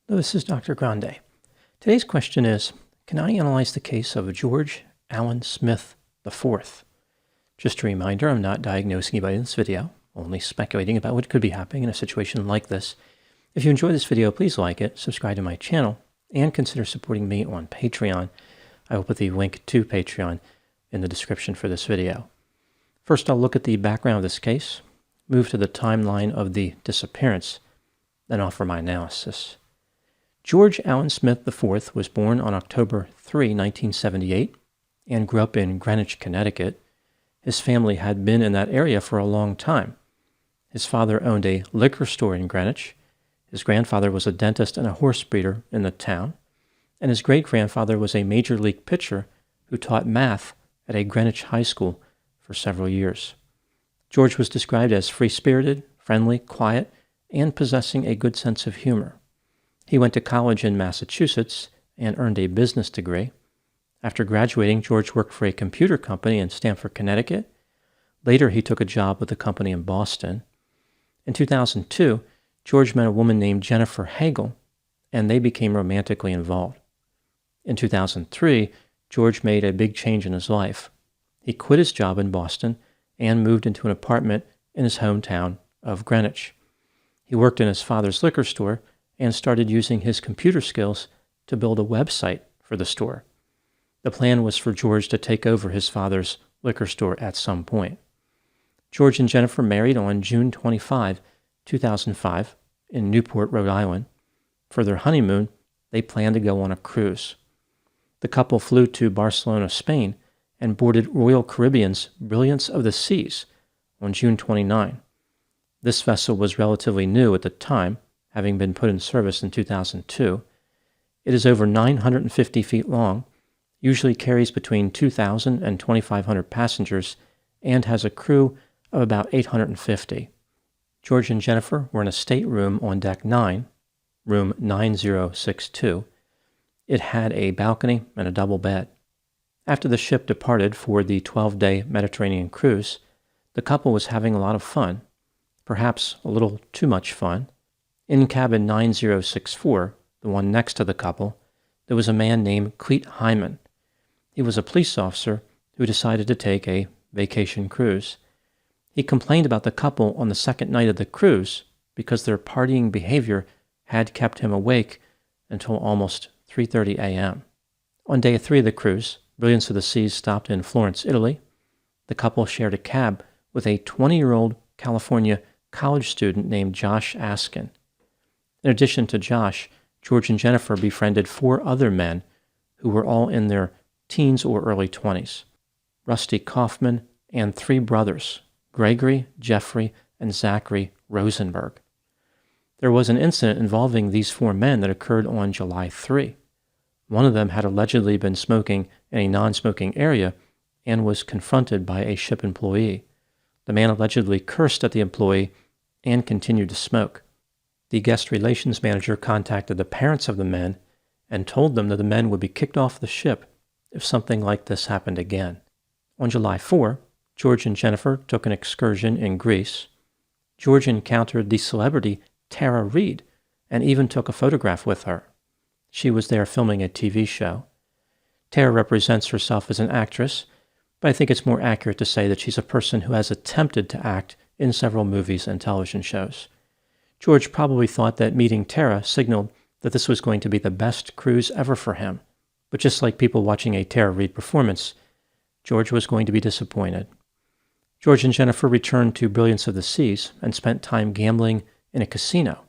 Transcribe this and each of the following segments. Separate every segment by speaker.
Speaker 1: Hello, this is Dr. Grande. Today's question is, can I analyze the case of George Allen Smith IV? Just a reminder, I'm not diagnosing anybody in this video, only speculating about what could be happening in a situation like this. If you enjoyed this video, please like it, subscribe to my channel, and consider supporting me on Patreon. I will put the link to Patreon in the description for this video. First, I'll look at the background of this case, move to the timeline of the disappearance, then offer my analysis. George Allen Smith IV was born on October 3, 1978, and grew up in Greenwich, Connecticut. His family had been in that area for a long time. His father owned a liquor store in Greenwich. His grandfather was a dentist and a horse breeder in the town. And his great-grandfather was a major league pitcher who taught math at a Greenwich high school for several years. George was described as free-spirited, friendly, quiet, and possessing a good sense of humor. He went to college in Massachusetts and earned a business degree. After graduating, George worked for a computer company in Stamford, Connecticut. Later, he took a job with a company in Boston. In 2002, George met a woman named Jennifer Hagel, and they became romantically involved. In 2003, George made a big change in his life. He quit his job in Boston and moved into an apartment in his hometown of Greenwich. He worked in his father's liquor store and started using his computer skills to build a website for the store. The plan was for George to take over his father's liquor store at some point. George and Jennifer married on June 25, 2005, in Newport, Rhode Island. For their honeymoon, they planned to go on a cruise. The couple flew to Barcelona, Spain, and boarded Royal Caribbean's Brilliance of the Seas on June 29. This vessel was relatively new at the time, having been put in service in 2002. It is over 950 feet long, usually carries between 2,000 and 2,500 passengers, and has a crew of about 850. George and Jennifer were in a stateroom on Deck 9, room 9062. It had a balcony and a double bed. After the ship departed for the 12-day Mediterranean cruise, the couple was having a lot of fun, perhaps a little too much fun. In cabin 9064, the one next to the couple, there was a man named Cleet Hyman. He was a police officer who decided to take a vacation cruise. He complained about the couple on the second night of the cruise because their partying behavior had kept him awake until almost 3:30 a.m. On day 3 of the cruise, Brilliance of the Seas stopped in Florence, Italy. The couple shared a cab with a 20-year-old California college student named Josh Askin. In addition to Josh, George and Jennifer befriended 4 other men who were all in their teens or early 20s. Rusty Kaufman and 3 brothers, Gregory, Jeffrey, and Zachary Rosenberg. There was an incident involving these 4 men that occurred on July 3. One of them had allegedly been smoking in a non-smoking area and was confronted by a ship employee. The man allegedly cursed at the employee and continued to smoke. The guest relations manager contacted the parents of the men and told them that the men would be kicked off the ship if something like this happened again. On July 4, George and Jennifer took an excursion in Greece. George encountered the celebrity Tara Reid and even took a photograph with her. She was there filming a TV show. Tara represents herself as an actress, but I think it's more accurate to say that she's a person who has attempted to act in several movies and television shows. George probably thought that meeting Tara signaled that this was going to be the best cruise ever for him. But just like people watching a Tara Reid performance, George was going to be disappointed. George and Jennifer returned to Brilliance of the Seas and spent time gambling in a casino.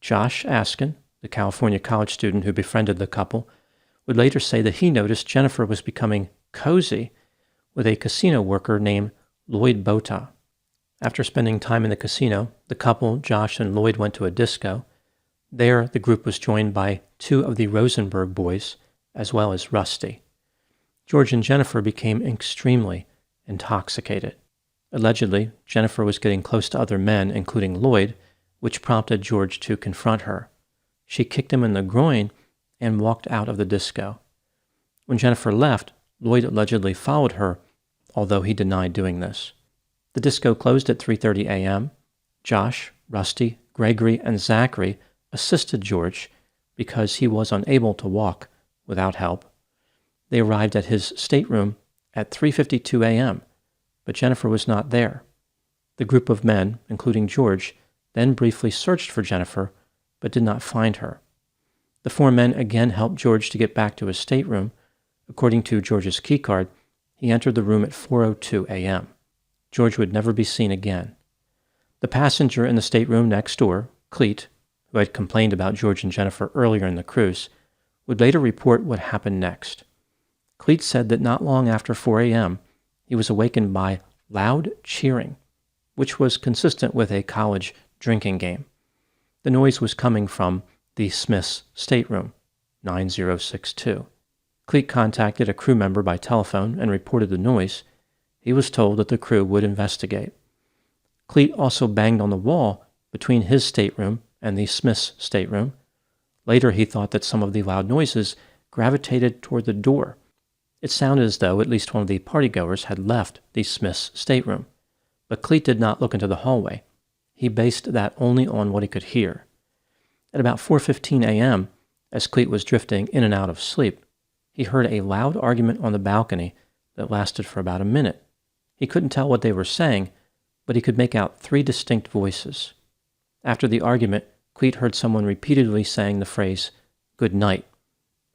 Speaker 1: Josh Askin, the California college student who befriended the couple, would later say that he noticed Jennifer was becoming cozy with a casino worker named Lloyd Bota. After spending time in the casino, the couple, Josh and Lloyd, went to a disco. There, the group was joined by 2 of the Rosenberg boys, as well as Rusty. George and Jennifer became extremely intoxicated. Allegedly, Jennifer was getting close to other men, including Lloyd, which prompted George to confront her. She kicked him in the groin and walked out of the disco. When Jennifer left, Lloyd allegedly followed her, although he denied doing this. The disco closed at 3:30 a.m. Josh, Rusty, Gregory, and Zachary assisted George because he was unable to walk without help. They arrived at his stateroom at 3:52 a.m., but Jennifer was not there. The group of men, including George, then briefly searched for Jennifer, but did not find her. The four men again helped George to get back to his stateroom. According to George's keycard, he entered the room at 4:02 a.m. George would never be seen again. The passenger in the stateroom next door, Cleet, who had complained about George and Jennifer earlier in the cruise, would later report what happened next. Cleet said that not long after 4 a.m., he was awakened by loud cheering, which was consistent with a college drinking game. The noise was coming from the Smith's stateroom, 9062. Cleet contacted a crew member by telephone and reported the noise. He was told that the crew would investigate. Cleet also banged on the wall between his stateroom and the Smith's stateroom. Later, he thought that some of the loud noises gravitated toward the door. It sounded as though at least one of the partygoers had left the Smith's stateroom, but Cleet did not look into the hallway. He based that only on what he could hear. At about 4:15 a.m., as Cleet was drifting in and out of sleep, he heard a loud argument on the balcony that lasted for about a minute. He couldn't tell what they were saying, but he could make out 3 distinct voices. After the argument, Cleet heard someone repeatedly saying the phrase, "good night,"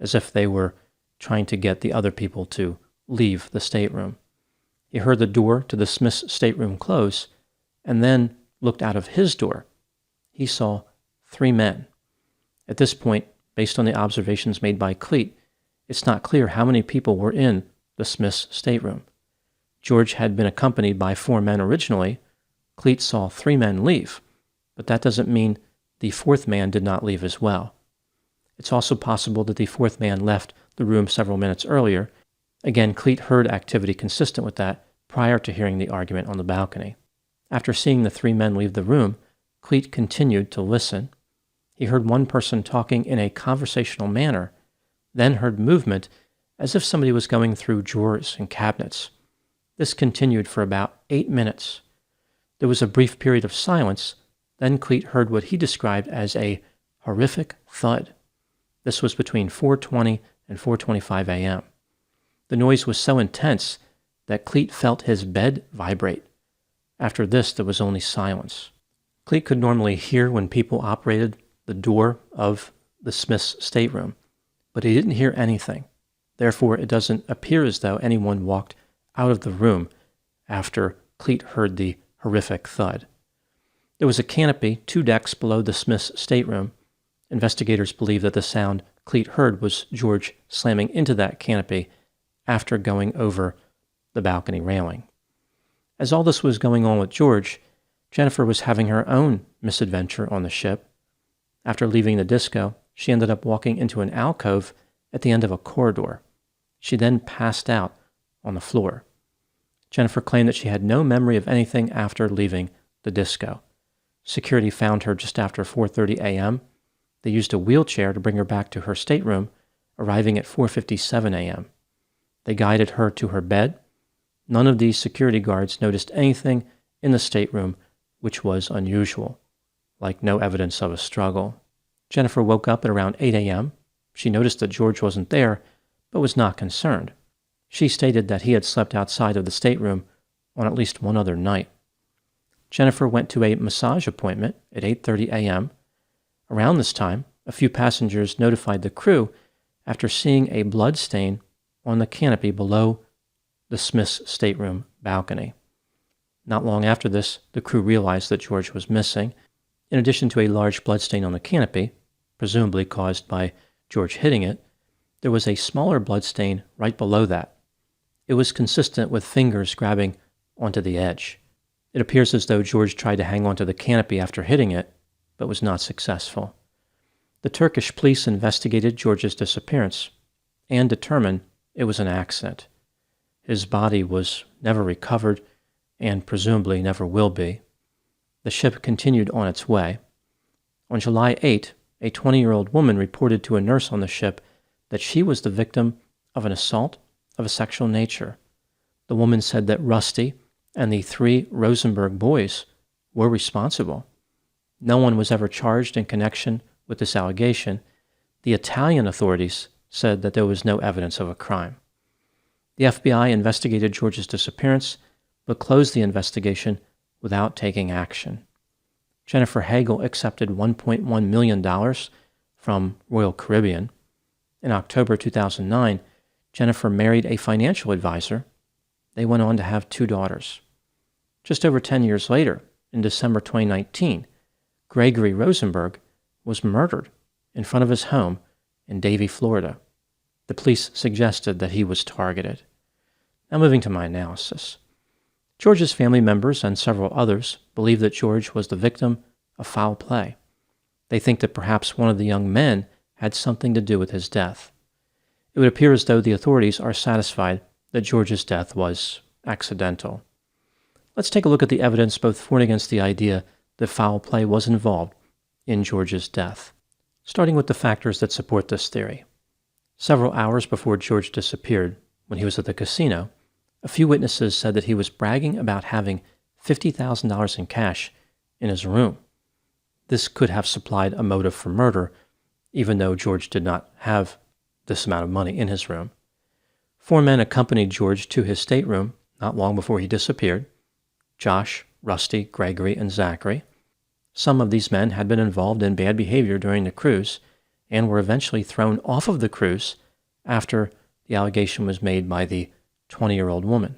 Speaker 1: as if they were trying to get the other people to leave the stateroom. He heard the door to the Smith's stateroom close, and then looked out of his door. He saw 3 men. At this point, based on the observations made by Cleet, it's not clear how many people were in the Smith's stateroom. George had been accompanied by 4 men originally. Cleet saw 3 men leave, but that doesn't mean the 4th man did not leave as well. It's also possible that the 4th man left the room several minutes earlier. Again, Cleet heard activity consistent with that prior to hearing the argument on the balcony. After seeing the 3 men leave the room, Cleet continued to listen. He heard one person talking in a conversational manner, then heard movement as if somebody was going through drawers and cabinets. This continued for about 8 minutes. There was a brief period of silence. Then Cleet heard what he described as a horrific thud. This was between 4:20 and 4:25 a.m. The noise was so intense that Cleet felt his bed vibrate. After this, there was only silence. Cleet could normally hear when people operated the door of the Smith's stateroom, but he didn't hear anything. Therefore, it doesn't appear as though anyone walked out of the room after Cleet heard the horrific thud. There was a canopy 2 decks below the Smith's stateroom. Investigators believe that the sound Cleet heard was George slamming into that canopy after going over the balcony railing. As all this was going on with George, Jennifer was having her own misadventure on the ship. After leaving the disco, she ended up walking into an alcove at the end of a corridor. She then passed out on the floor. Jennifer claimed that she had no memory of anything after leaving the disco. Security found her just after 4:30 a.m. They used a wheelchair to bring her back to her stateroom, arriving at 4:57 a.m. They guided her to her bed. None of these security guards noticed anything in the stateroom which was unusual, like no evidence of a struggle. Jennifer woke up at around 8 a.m. She noticed that George wasn't there, but was not concerned. She stated that he had slept outside of the stateroom on at least one other night. Jennifer went to a massage appointment at 8:30 a.m. Around this time, a few passengers notified the crew after seeing a blood stain on the canopy below the Smith's stateroom balcony. Not long after this, the crew realized that George was missing. In addition to a large blood stain on the canopy, presumably caused by George hitting it, there was a smaller blood stain right below that. It was consistent with fingers grabbing onto the edge. It appears as though George tried to hang onto the canopy after hitting it, but was not successful. The Turkish police investigated George's disappearance and determined it was an accident. His body was never recovered and presumably never will be. The ship continued on its way. On July 8, a 20-year-old woman reported to a nurse on the ship that she was the victim of an assault of a sexual nature. The woman said that Rusty and the 3 Rosenberg boys were responsible. No one was ever charged in connection with this allegation. The Italian authorities said that there was no evidence of a crime. The FBI investigated George's disappearance, but closed the investigation without taking action. Jennifer Hagel accepted $1.1 million from Royal Caribbean. In October 2009, Jennifer married a financial advisor. They went on to have 2 daughters. Just over 10 years later, in December 2019, Gregory Rosenberg was murdered in front of his home in Davie, Florida. The police suggested that he was targeted. Now moving to my analysis. George's family members and several others believe that George was the victim of foul play. They think that perhaps one of the young men had something to do with his death. It would appear as though the authorities are satisfied that George's death was accidental. Let's take a look at the evidence both for and against the idea that foul play was involved in George's death, starting with the factors that support this theory. Several hours before George disappeared, when he was at the casino, a few witnesses said that he was bragging about having $50,000 in cash in his room. This could have supplied a motive for murder, even though George did not have this amount of money in his room. 4 men accompanied George to his stateroom not long before he disappeared: Josh, Rusty, Gregory, and Zachary. Some of these men had been involved in bad behavior during the cruise and were eventually thrown off of the cruise after the allegation was made by the 20-year-old woman.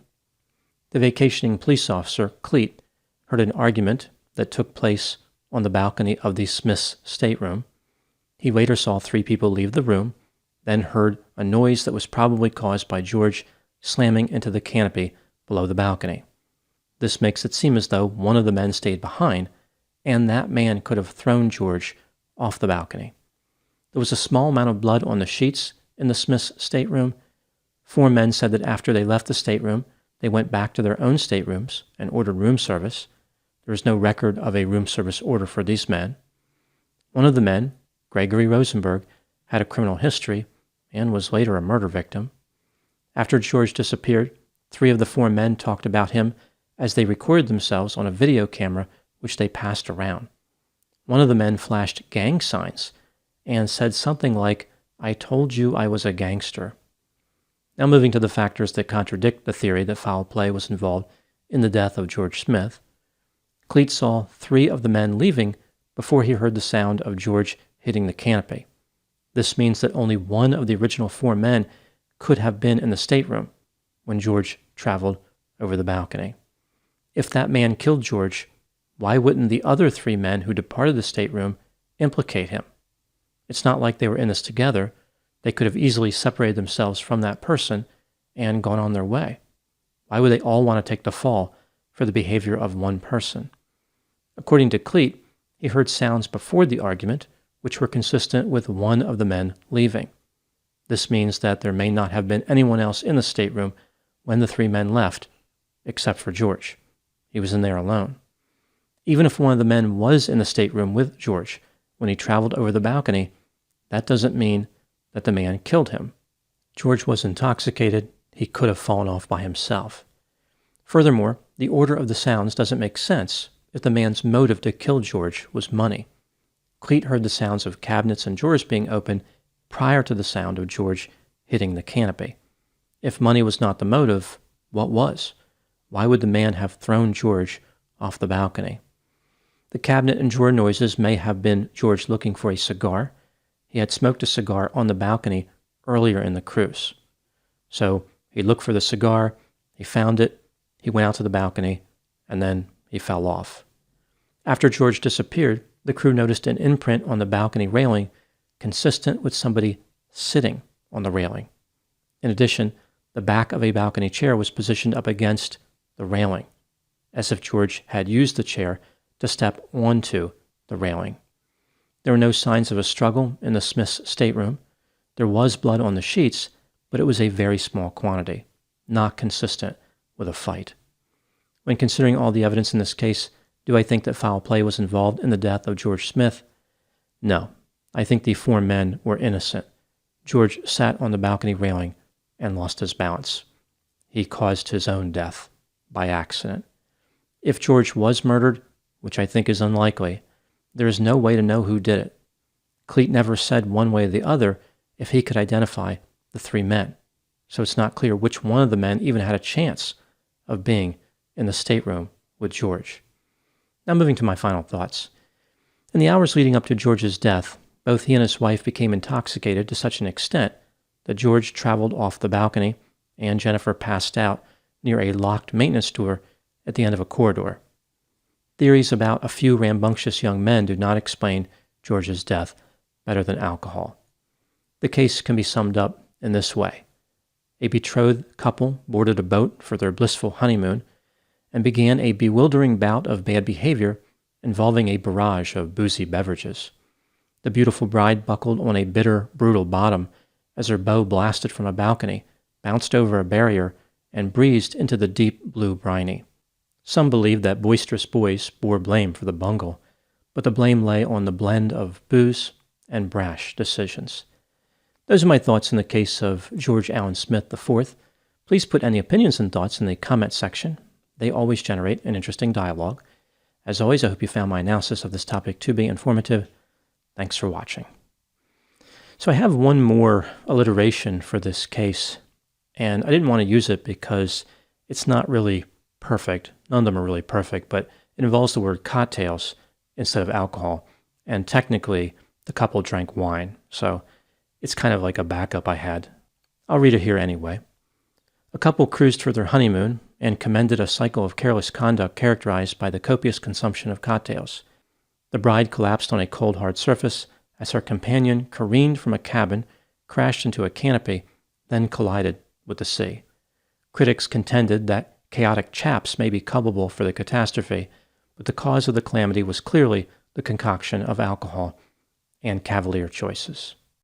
Speaker 1: The vacationing police officer, Cleet, heard an argument that took place on the balcony of the Smiths' stateroom. He later saw 3 people leave the room, then heard a noise that was probably caused by George slamming into the canopy below the balcony. This makes it seem as though one of the men stayed behind, and that man could have thrown George off the balcony. There was a small amount of blood on the sheets in the Smiths' stateroom. 4 men said that after they left the stateroom, they went back to their own staterooms and ordered room service. There is no record of a room service order for these men. One of the men, Gregory Rosenberg, had a criminal history and was later a murder victim. After George disappeared, 3 of the 4 men talked about him as they recorded themselves on a video camera which they passed around. One of the men flashed gang signs and said something like, "I told you I was a gangster." Now moving to the factors that contradict the theory that foul play was involved in the death of George Smith. Cleet saw 3 of the men leaving before he heard the sound of George hitting the canopy. This means that only one of the original 4 men could have been in the stateroom when George traveled over the balcony. If that man killed George, why wouldn't the other 3 men who departed the stateroom implicate him? It's not like they were in this together. They could have easily separated themselves from that person and gone on their way. Why would they all want to take the fall for the behavior of one person? According to Cleet, he heard sounds before the argument which were consistent with one of the men leaving. This means that there may not have been anyone else in the stateroom when the 3 men left, except for George. He was in there alone. Even if one of the men was in the stateroom with George when he traveled over the balcony, that doesn't mean that the man killed him. George was intoxicated. He could have fallen off by himself. Furthermore, the order of the sounds doesn't make sense if the man's motive to kill George was money. Cleet heard the sounds of cabinets and drawers being opened prior to the sound of George hitting the canopy. If money was not the motive, what was? Why would the man have thrown George off the balcony? The cabinet and drawer noises may have been George looking for a cigar. He had smoked a cigar on the balcony earlier in the cruise. So he looked for the cigar, he found it, he went out to the balcony, and then he fell off. After George disappeared, the crew noticed an imprint on the balcony railing consistent with somebody sitting on the railing. In addition, the back of a balcony chair was positioned up against the railing, as if George had used the chair to step onto the railing. There were no signs of a struggle in the Smiths' stateroom. There was blood on the sheets, but it was a very small quantity, not consistent with a fight. When considering all the evidence in this case, do I think that foul play was involved in the death of George Smith? No. I think the 4 men were innocent. George sat on the balcony railing and lost his balance. He caused his own death by accident. If George was murdered, which I think is unlikely, there is no way to know who did it. Cleet never said one way or the other if he could identify the three men, so it's not clear which one of the men even had a chance of being in the stateroom with George. Now moving to my final thoughts. In the hours leading up to George's death, both he and his wife became intoxicated to such an extent that George traveled off the balcony and Jennifer passed out near a locked maintenance door at the end of a corridor. Theories about a few rambunctious young men do not explain George's death better than alcohol. The case can be summed up in this way. A betrothed couple boarded a boat for their blissful honeymoon and began a bewildering bout of bad behavior involving a barrage of boozy beverages. The beautiful bride buckled on a bitter, brutal bottom as her beau blasted from a balcony, bounced over a barrier, and breezed into the deep blue briny. Some believed that boisterous boys bore blame for the bungle, but the blame lay on the blend of booze and brash decisions. Those are my thoughts in the case of George Allen Smith IV. Please put any opinions and thoughts in the comment section. They always generate an interesting dialogue. As always, I hope you found my analysis of this topic to be informative. Thanks for watching. So I have one more alliteration for this case, and I didn't want to use it because it's not really perfect. None of them are really perfect, but it involves the word cocktails instead of alcohol, and technically the couple drank wine, so it's kind of like a backup I had. I'll read it here anyway. A couple cruised for their honeymoon and commended a cycle of careless conduct characterized by the copious consumption of cocktails. The bride collapsed on a cold, hard surface as her companion careened from a cabin, crashed into a canopy, then collided with the sea. Critics contended that chaotic chaps may be culpable for the catastrophe, but the cause of the calamity was clearly the concoction of alcohol and cavalier choices.